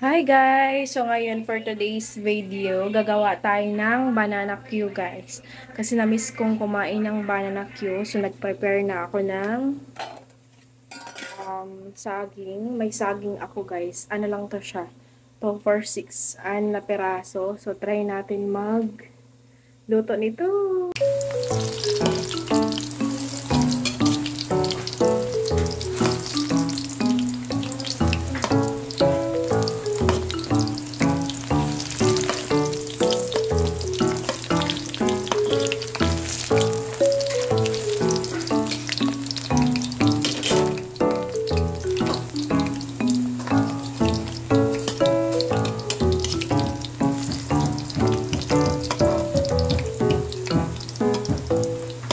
Hi guys! So ngayon for today's video, gagawa tayo ng banana Q guys. Kasi na-miss kong kumain ng banana Q. So nag-prepare na ako ng saging. May saging ako guys. Ano lang to siya? 2 for 6. 6 na peraso. So try natin luto nito.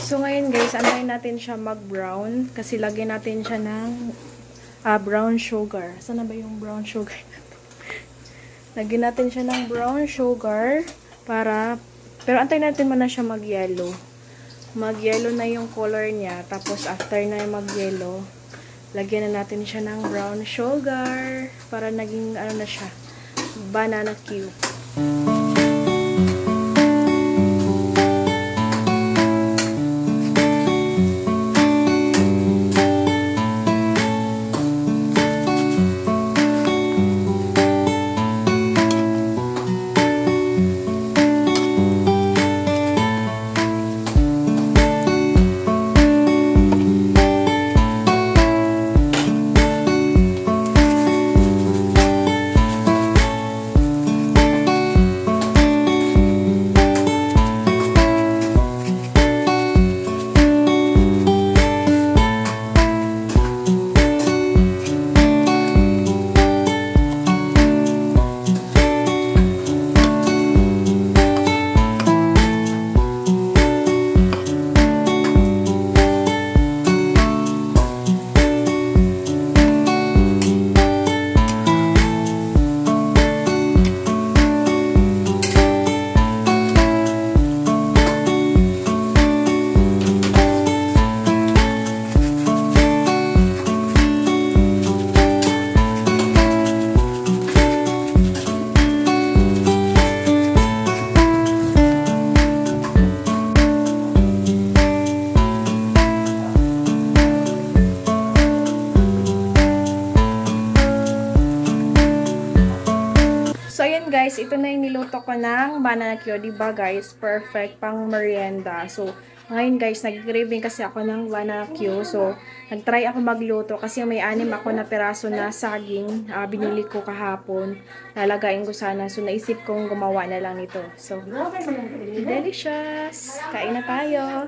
So, ngayon guys, antayin natin siya mag-brown. Kasi lagyan natin siya ng brown sugar. Saan na ba yung brown sugar natin? Lagyan natin siya ng brown sugar pero antayin natin muna siya mag-yellow. Mag-yellow na yung color niya. Tapos, after na mag-yellow, lagyan na natin siya ng brown sugar para naging, na siya, banana cube. So, ayan guys, ito na yung niluto ko ng banana Q. Diba guys, perfect pang merienda. So, ngayon guys, nag-craving kasi ako ng banana Q. So, nag-try ako magluto kasi may 6 ako na peraso na saging. Binili ko kahapon. Lalagain ko sana. So, naisip kong gumawa na lang nito. So, delicious! Kain na tayo!